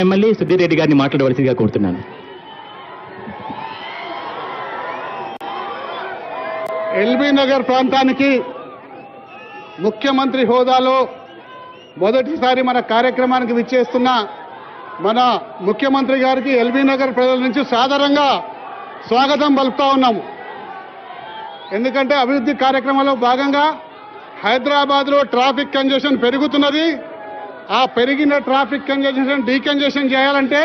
MLA Sudheer Reddy గారిని మాట్లాడవలసిందిగా కోరుతున్నాను. ఎల్బీ నగర్ ప్రాంతానికి ముఖ్యమంత్రి హోదాలో మొదటిసారి మన కార్యక్రమానికి విచ్చేస్తున్న మన ముఖ్యమంత్రి గారికి ఎల్బీ నగర్ ప్రజల నుంచి సాదరంగా స్వాగతం పలుకుతా ఉన్నాము. ఎందుకంటే అభివృద్ధి కార్యక్రమంలో భాగంగా హైదరాబాద్లో ట్రాఫిక్ కంజెషన్ పెరుగుతున్నది. ఆ పెరిగిన ట్రాఫిక్ కంజెషన్ డీకంజెషన్ చేయాలంటే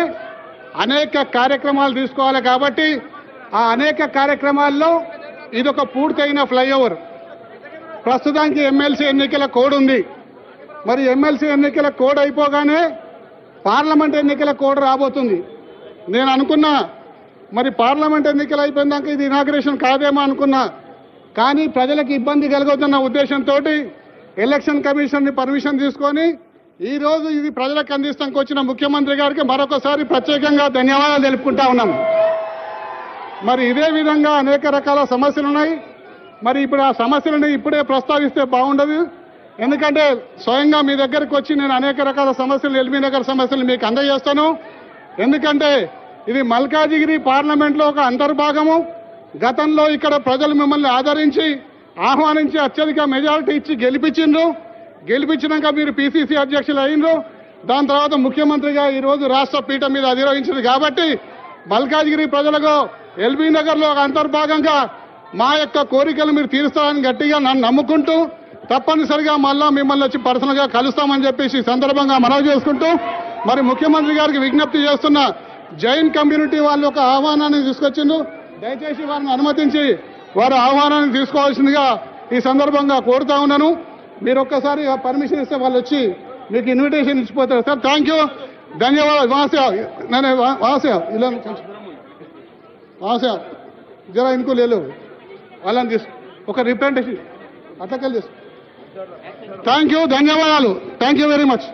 అనేక కార్యక్రమాలు తీసుకోవాలి. కాబట్టి ఆ అనేక కార్యక్రమాల్లో ఇదొక పూర్తయిన ఫ్లైఓవర్. ప్రస్తుతానికి ఎమ్మెల్సీ ఎన్నికల కోడ్ ఉంది. మరి ఎమ్మెల్సీ ఎన్నికల కోడ్ అయిపోగానే పార్లమెంట్ ఎన్నికల కోడ్ రాబోతుంది. నేను అనుకున్నా మరి పార్లమెంట్ ఎన్నికలు అయిపోయినాక ఇది ఇనాగ్రేషన్ కాదేమో అనుకున్నా. కానీ ప్రజలకు ఇబ్బంది కలుగుతున్న ఉద్దేశంతో ఎలక్షన్ కమిషన్ని పర్మిషన్ తీసుకొని ఈరోజు ఇది ప్రజలకు అందిస్తానికి వచ్చిన ముఖ్యమంత్రి గారికి మరొకసారి ప్రత్యేకంగా ధన్యవాదాలు తెలుపుకుంటా ఉన్నాం. మరి ఇదే విధంగా అనేక రకాల సమస్యలు ఉన్నాయి. మరి ఇప్పుడు ఆ సమస్యలను ఇప్పుడే ప్రస్తావిస్తే బాగుండదు. ఎందుకంటే స్వయంగా మీ దగ్గరకు వచ్చి నేను అనేక రకాల సమస్యలు ఎల్బీ నగర్ సమస్యలు మీకు అందజేస్తాను. ఎందుకంటే ఇది మల్కాజిగిరి పార్లమెంట్లో ఒక అంతర్భాగము. గతంలో ఇక్కడ ప్రజలు మిమ్మల్ని ఆదరించి ఆహ్వానించి అత్యధిక మెజారిటీ ఇచ్చి గెలిపించినాక మీరు పిసిసి అధ్యక్షులు అయినరు. దాని తర్వాత ముఖ్యమంత్రిగా ఈరోజు రాష్ట్ర పీఠం మీద అధిరోహించింది. కాబట్టి మల్కాజిగిరి ప్రజలకు ఎల్బీ నగర్లో ఒక అంతర్భాగంగా మా యొక్క కోరికలు మీరు తీరుస్తారని గట్టిగా నన్ను నమ్ముకుంటూ తప్పనిసరిగా మళ్ళా మిమ్మల్ని వచ్చి పర్సనల్గా కలుస్తామని చెప్పేసి సందర్భంగా మనవి చేసుకుంటూ మరి ముఖ్యమంత్రి గారికి విజ్ఞప్తి చేస్తున్న జైన్ కమ్యూనిటీ వాళ్ళు ఒక ఆహ్వానాన్ని తీసుకొచ్చిండ్రు. దయచేసి వారిని అనుమతించి వారి ఆహ్వానాన్ని తీసుకోవాల్సిందిగా ఈ సందర్భంగా కోరుతా ఉన్నాను. మీరు ఒక్కసారి పర్మిషన్ ఇస్తే వాళ్ళు వచ్చి మీకు ఇన్విటేషన్ ఇచ్చిపోతారు. సార్ థ్యాంక్ యూ, ధన్యవాదాలు. వాసే ఇలా జరా ఇంకో లేదు వాళ్ళని తీసు ఒక రిప్రజెంటేషన్ అట్లకెళ్ళి తీసు. థ్యాంక్ యూ, ధన్యవాదాలు. Thank you very much.